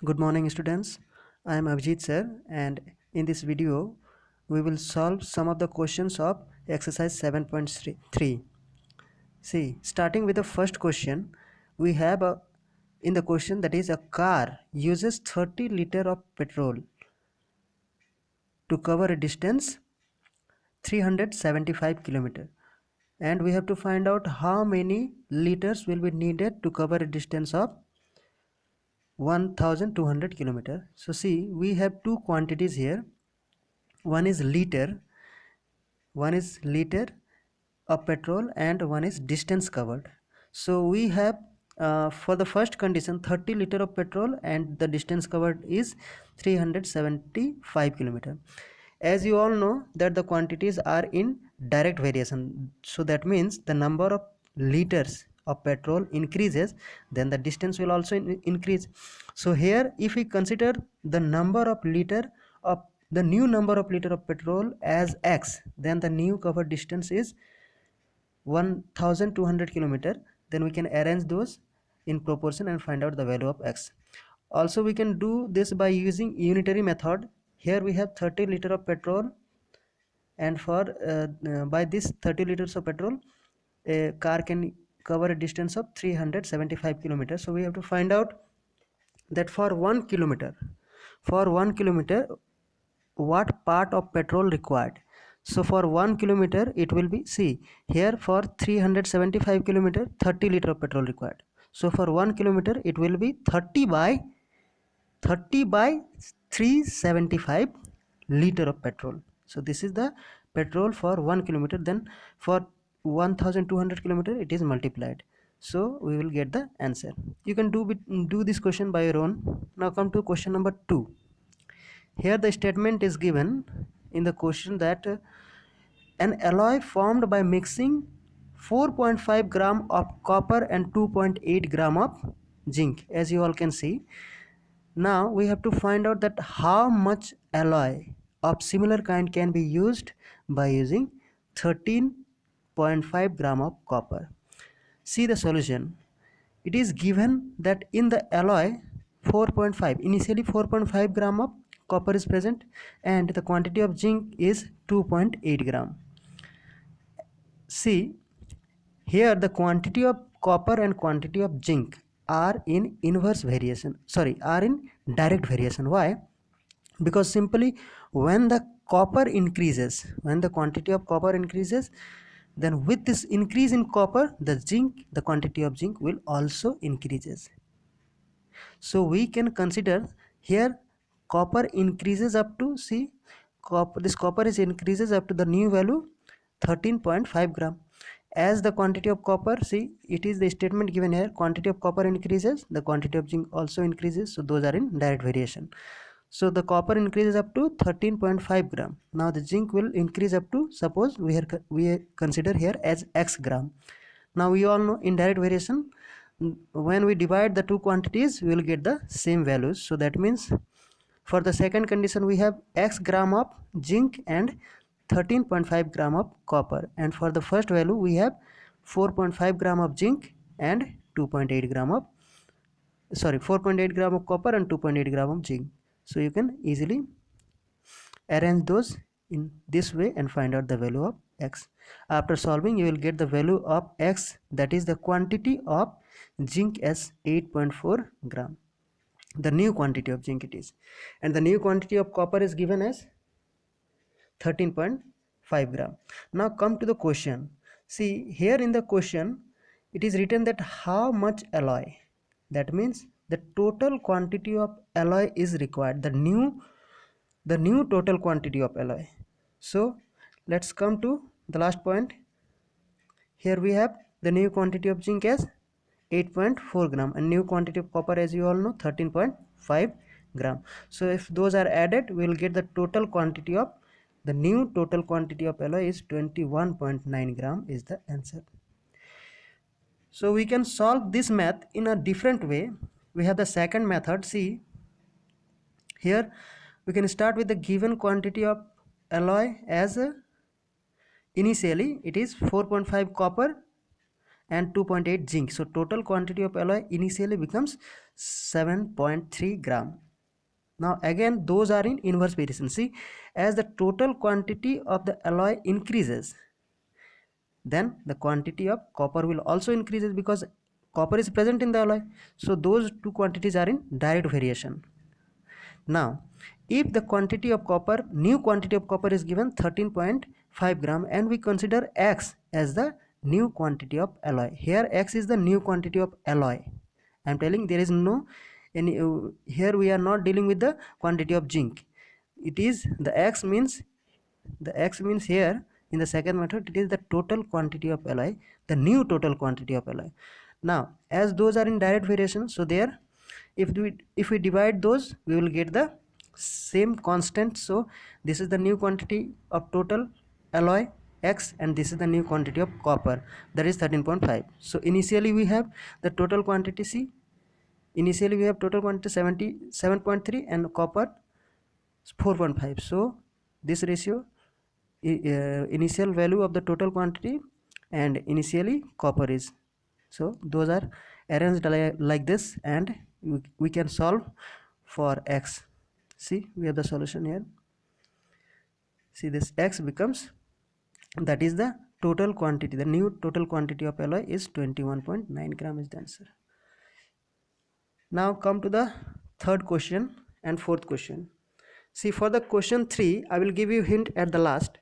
Good morning students. I am Abhijit sir and in this video we will solve some of the questions of exercise 7.3. See, starting with the first question, we have in the question that is a car uses 30 liter of petrol to cover a distance 375 kilometer, and we have to find out how many liters will be needed to cover a distance of 1200 kilometer. So see, we have two quantities here. One is liter of petrol and one is distance covered. So we have for the first condition 30 liter of petrol and the distance covered is 375 kilometer. As you all know that the quantities are in direct variation, so that means the number of liters of petrol increases, then the distance will also increase. So here if we consider the number of liter of the new number of liter of petrol as x, then the new covered distance is 1200 kilometer. Then we can arrange those in proportion and find out the value of x. Also we can do this by using unitary method. Here we have 30 liter of petrol, and for by this 30 liters of petrol a car can cover a distance of 375 kilometers. So we have to find out that for 1 kilometer what part of petrol required. So for 1 kilometer it will be, see here, for 375 kilometer 30 liter of petrol required. So for 1 kilometer it will be 30 by 375 liter of petrol. So this is the petrol for 1 kilometer. Then for 1200 kilometer it is multiplied, so we will get the answer. You can do this question by your own. Now come to question number 2. Here the statement is given in the question that an alloy formed by mixing 4.5 gram of copper and 2.8 gram of zinc, as you all can see. Now we have to find out that how much alloy of similar kind can be used by using 13.5 gram of copper. See the solution. It is given that in the alloy 4.5, initially 4.5 gram of copper is present and the quantity of zinc is 2.8 gram. See, here the quantity of copper and quantity of zinc are in direct variation. Why? Because simply when the quantity of copper increases, then with this increase in copper, the quantity of zinc will also increases. So we can consider here copper increases up to, see, this copper is increases up to the new value 13.5 gram. As the quantity of copper, see, it is the statement given here, quantity of copper increases, the quantity of zinc also increases, so those are in direct variation. So the copper increases up to 13.5 gram. Now the zinc will increase up to, suppose we consider here as x gram. Now we all know in direct variation, when we divide the two quantities we will get the same values. So that means for the second condition we have x gram of zinc and 13.5 gram of copper, and for the first value we have 4.5 gram of zinc and 2.8 gram of 4.8 gram of copper and 2.8 gram of zinc. So you can easily arrange those in this way and find out the value of x. After solving you will get the value of x, that is the quantity of zinc as 8.4 gram, the new quantity of zinc it is, and the new quantity of copper is given as 13.5 gram. Now come to the question. See, here in the question it is written that how much alloy, that means the total quantity of alloy is required, the new total quantity of alloy. So let's come to the last point. Here we have the new quantity of zinc as 8.4 gram and new quantity of copper, as you all know, 13.5 gram. So if those are added we will get the total quantity of, the new total quantity of alloy is 21.9 gram is the answer. So we can solve this math in a different way. We have the second method. See, here we can start with the given quantity of alloy as initially it is 4.5 copper and 2.8 zinc. So total quantity of alloy initially becomes 7.3 gram. Now again those are in inverse variation. See, as the total quantity of the alloy increases, then the quantity of copper will also increases because copper is present in the alloy. So those two quantities are in direct variation. Now if the quantity of copper, new quantity of copper is given 13.5 gram, and we consider X as the new quantity of alloy. Here X is the new quantity of alloy. I am telling there is no any here we are not dealing with the quantity of zinc. It is the X means here in the second method it is the total quantity of alloy, the new total quantity of alloy. Now as those are in direct variation, so there if we divide those we will get the same constant. So this is the new quantity of total alloy X, and this is the new quantity of copper, that is 13.5. so initially we have the total quantity. See, initially we have total quantity 77.3 and copper 4.5. so this ratio, initial value of the total quantity and initially copper is, so those are arranged like this, and we can solve for X. See, we have the solution here. See, this X becomes, that is the total quantity, the new total quantity of alloy is 21.9 gram is the answer. Now come to the third question and fourth question. See, for the question 3 I will give you hint at the last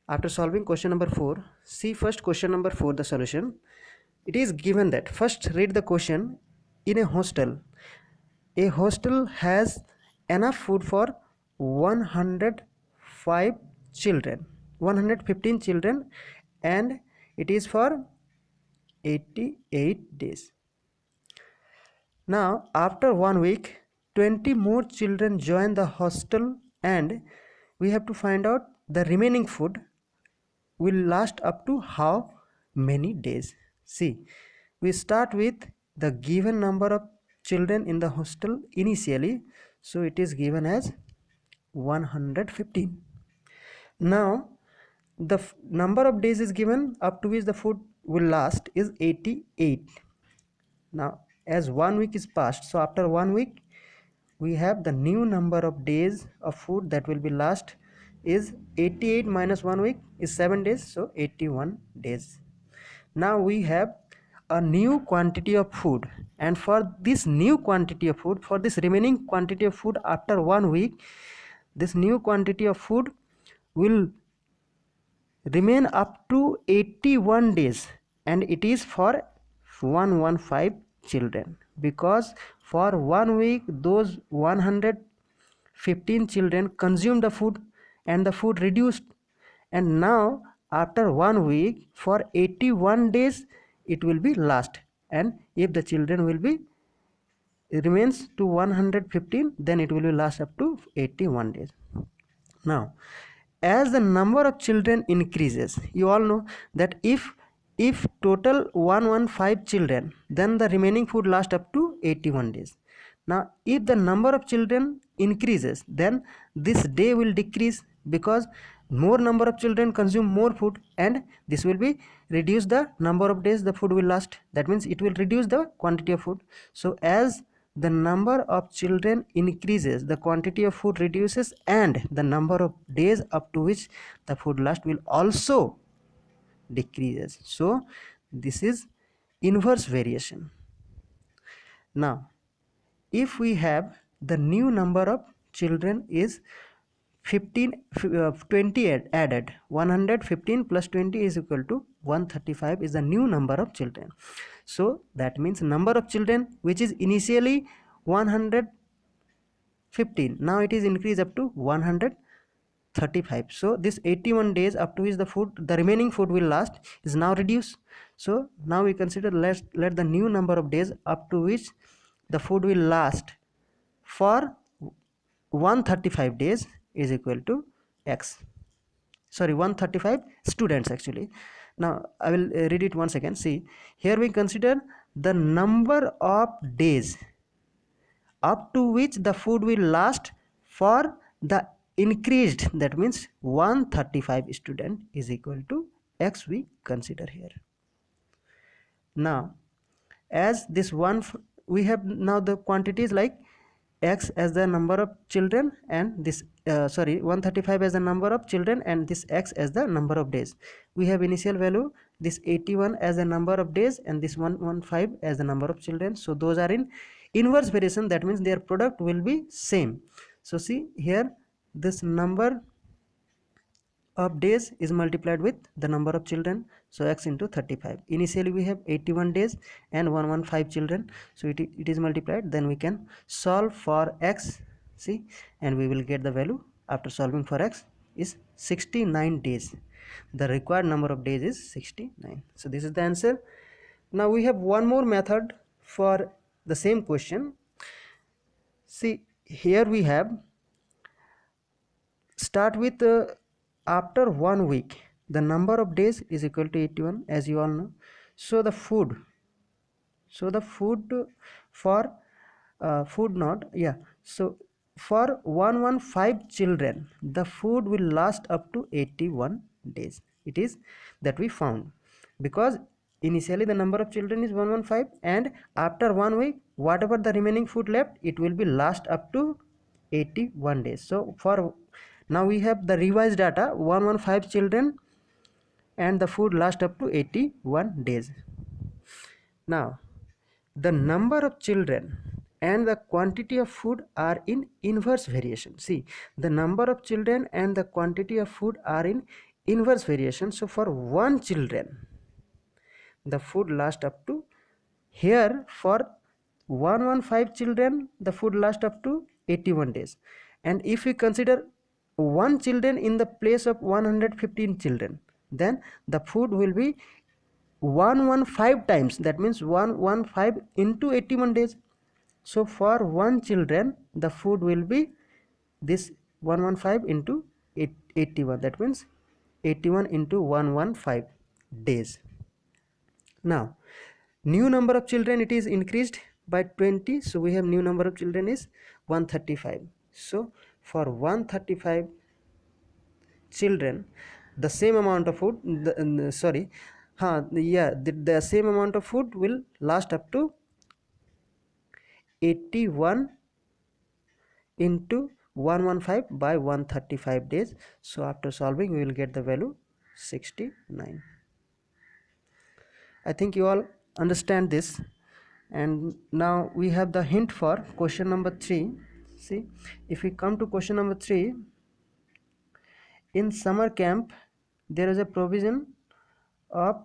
after solving question number 4. See first question number 4, the solution. It is given that, first read the question. In a hostel has enough food for 105 children, 115 children, and it is for 88 days. Now after 1 week 20 more children join the hostel, and we have to find out the remaining food will last up to how many days. See, we start with the given number of children in the hostel initially, so it is given as 115. Now the number of days is given up to which the food will last is 88. Now as 1 week is passed, so after 1 week we have the new number of days of food that will be last is 88 minus 1 week is 7 days, so 81 days. Now we have a new quantity of food, and for this new quantity of food, for this remaining quantity of food after 1 week, this new quantity of food will remain up to 81 days, and it is for 115 children, because for 1 week those 115 children consumed the food and the food reduced, and now after 1 week for 81 days it will be last, and if the children will be remains to 115, then it will be last up to 81 days. Now as the number of children increases, you all know that if total 115 children, then the remaining food lasts up to 81 days. Now if the number of children increases, then this day will decrease, because more number of children consume more food, and this will be reduce the number of days the food will last. That means it will reduce the quantity of food. So as the number of children increases, the quantity of food reduces, and the number of days up to which the food lasts will also decreases. So this is inverse variation. Now if we have the new number of children is 20 added, 115 plus 20 is equal to 135 is the new number of children. So that means number of children which is initially 115, now it is increased up to 135. So this 81 days up to which the remaining food will last is now reduced. So now we consider let the new number of days up to which the food will last for 135 days is equal to X. Sorry, 135 students actually. Now I will read it once again. See, here we consider the number of days up to which the food will last for the increased, that means 135 student is equal to X we consider here. Now as this one we have now the quantities like x as the number of children and this 135 as the number of children and this x as the number of days. We have initial value this 81 as the number of days and this 115 as the number of children. So those are in inverse variation, that means their product will be same. So see here, this number of days is multiplied with the number of children, so x into 35. Initially we have 81 days and 115 children, so it is multiplied. Then we can solve for x, see, and we will get the value after solving for x is 69 days. The required number of days is 69. So this is the answer. Now we have one more method for the same question. See here we have start with after 1 week the number of days is equal to 81, as you all know. So the food for food not yeah so for 115 children the food will last up to 81 days. It is that we found, because initially the number of children is 115 and after 1 week whatever the remaining food left it will be last up to 81 days. So for now we have the revised data 115 children and the food last up to 81 days. Now the number of children and the quantity of food are in inverse variation. See, the number of children and the quantity of food are in inverse variation. So for one children the food lasts up to, here for 115 children the food lasts up to 81 days, and if we consider one children in the place of 115 children then the food will be 115 times, that means 115 into 81 days. So for one children the food will be this 115 into 81, that means 81 into 115 days. Now new number of children, it is increased by 20, so we have new number of children is 135. So for 135 children the same amount of food the same amount of food will last up to 81 into 115 by 135 days. So after solving we will get the value 69. I think you all understand this. And now we have the hint for question number 3. See, if we come to question number 3, in summer camp there is a provision of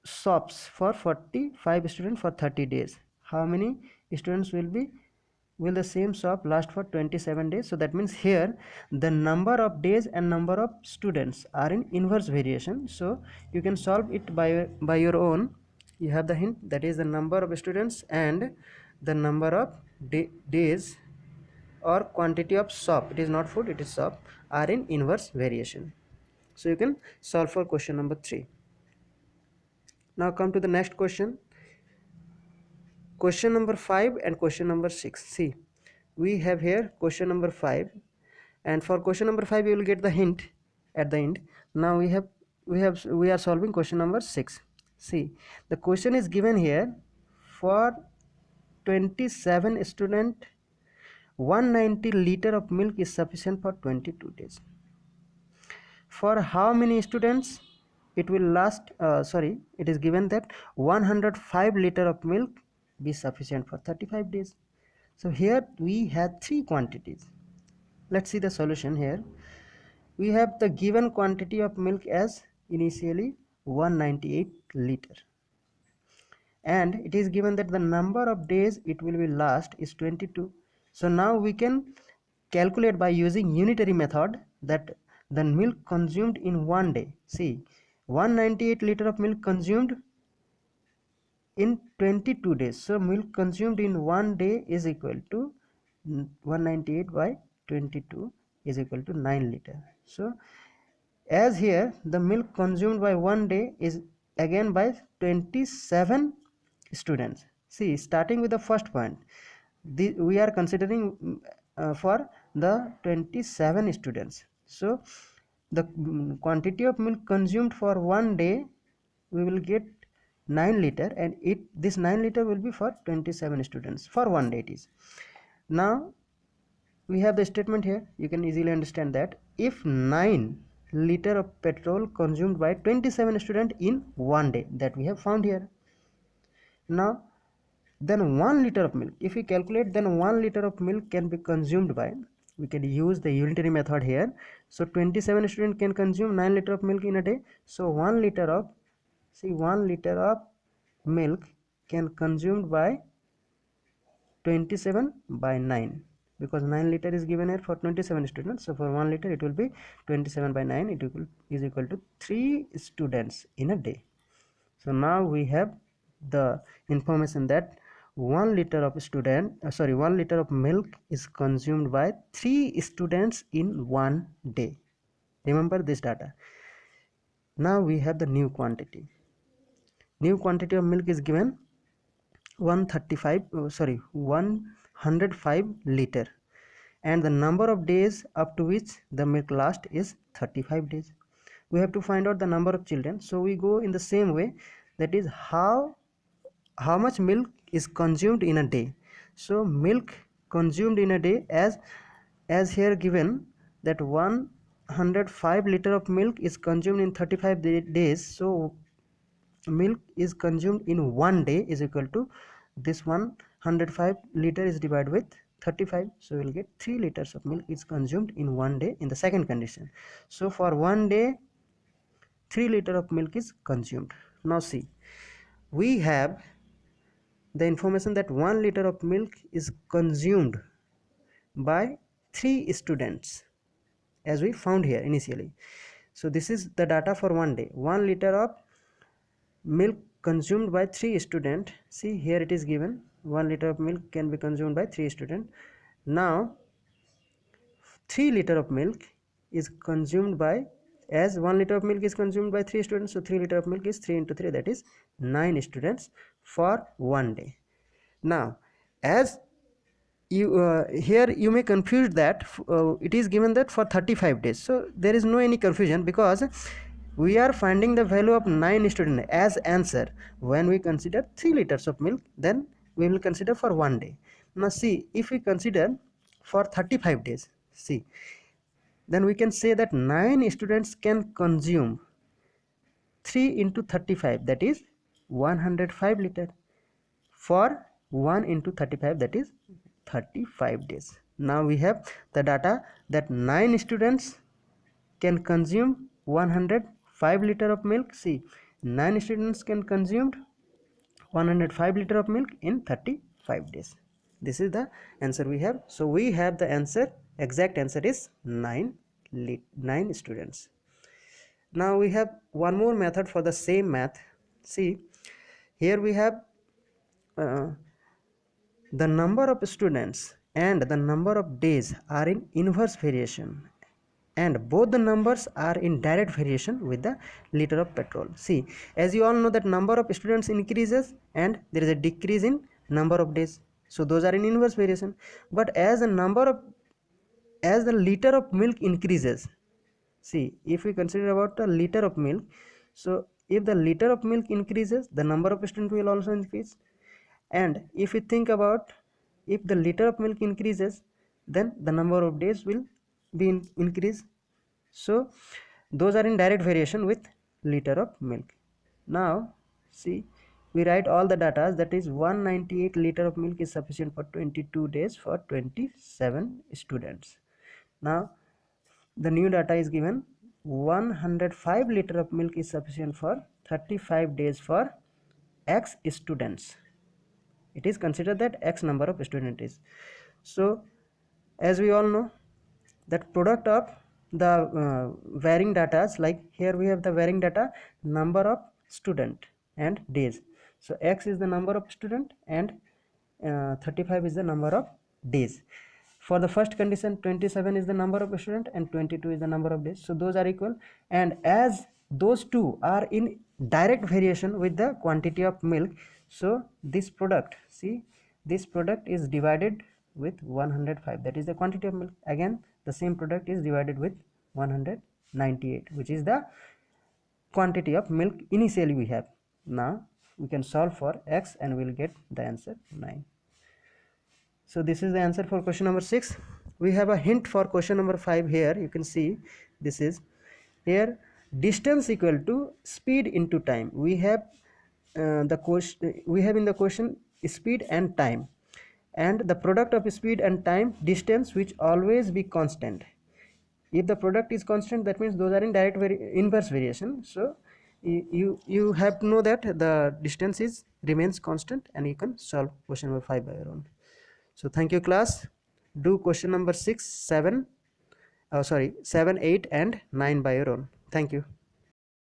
shops for 45 students for 30 days. How many students will the same shop last for 27 days? So that means here the number of days and number of students are in inverse variation, so you can solve it by your own. You have the hint, that is the number of students and the number of days or quantity of shop, it is not food, it is shop, are in inverse variation. So you can solve for question number 3. Now come to the next question. Question number 5 and question number 6. See, we have here question number 5, and for question number 5 you will get the hint at the end. Now we are solving question number 6. See, the question is given here, for 27 student 190 liter of milk is sufficient for 22 days. For how many students it will last, it is given that 105 liter of milk be sufficient for 35 days. So here we have three quantities. Let's see the solution here. We have the given quantity of milk as initially 198 liter, and it is given that the number of days it will be last is 22. So now we can calculate by using unitary method that the milk consumed in one day. See, 198 liter of milk consumed in 22 days. So milk consumed in one day is equal to 198 by 22 is equal to 9 liter. So as here the milk consumed by one day is again by 27 students. See, starting with the first point, we are considering for the 27 students. So the quantity of milk consumed for one day we will get 9 liter, and this 9 liter will be for 27 students for one day it is. Now we have the statement here. You can easily understand that if 9 liter of petrol consumed by 27 students in one day, that we have found here. Now then 1 liter of milk, if we calculate, then 1 liter of milk can be consumed by, we can use the unitary method here. So 27 students can consume 9 liter of milk in a day. So 1 liter of, see, 1 liter of milk can consumed by 27 by 9, because 9 liter is given here for 27 students. So for 1 liter it will be 27 by 9, it is equal to 3 students in a day. So now we have the information that 1 liter of 1 liter of milk is consumed by 3 students in one day. Remember this data. Now we have the new quantity. New quantity of milk is given 105 liter, and the number of days up to which the milk lasts is 35 days. We have to find out the number of children, so we go in the same way, that is how much milk is consumed in a day. So milk consumed in a day, as here given that 105 liter of milk is consumed in 35 days. So milk is consumed in one day is equal to this 105 liter is divided with 35, so we will get 3 liters of milk is consumed in one day in the second condition. So for one day 3 liter of milk is consumed. Now see, we have the information that 1 liter of milk is consumed by 3 students, as we found here initially. So this is the data for one day. 1 liter of milk consumed by 3 students. See, here it is given 1 liter of milk can be consumed by 3 students. Now 3 liter of milk is consumed by, as 1 liter of milk is consumed by 3 students, so 3 liter of milk is 3 into 3, that is 9 students for one day. Now as you here you may confuse that it is given that for 35 days, so there is no any confusion, because we are finding the value of 9 students as answer. When we consider 3 liters of milk, then we will consider for one day. Now see, if we consider for 35 days, see, then we can say that 9 students can consume 3 into 35, that is 105 liter for 1 into 35, that is 35 days. Now we have the data that 9 students can consume 105 liter of milk. See, 9 students can consume 105 liter of milk in 35 days. This is the answer we have. So we have the answer, exact answer is 9 students. Now we have one more method for the same math. See, here we have the number of students and the number of days are in inverse variation, and both the numbers are in direct variation with the liter of petrol. See, as you all know that number of students increases and there is a decrease in number of days, so those are in inverse variation. But as the liter of milk increases, see, if we consider about the liter of milk, so if the liter of milk increases, the number of students will also increase. And if we think about, if the liter of milk increases, then the number of days will be increased. So those are in direct variation with liter of milk. Now see, we write all the data, that is 198 liter of milk is sufficient for 22 days for 27 students. Now the new data is given 105 liter of milk is sufficient for 35 days for X students. It is considered that X number of students is. So as we all know that product of the varying data, like here we have the varying data, number of student and days. So X is the number of student and 35 is the number of days. For the first condition, 27 is the number of student and 22 is the number of days, so those are equal. And as those two are in direct variation with the quantity of milk, so this product, see, this product is divided with 105, that is the quantity of milk. Again the same product is divided with 198, which is the quantity of milk initially we have. Now we can solve for x and we'll get the answer 9. So this is the answer for question number 6. We have a hint for question number 5 here. You can see this is here distance equal to speed into time. We have the question, we have in the question speed and time, and the product of speed and time distance which always be constant. If the product is constant, that means those are in direct inverse variation. So you have to know that the distance is remains constant, and you can solve question number 5 by your own. So thank you class. Do question number 6, 7, 7, 8 and 9 by your own. Thank you.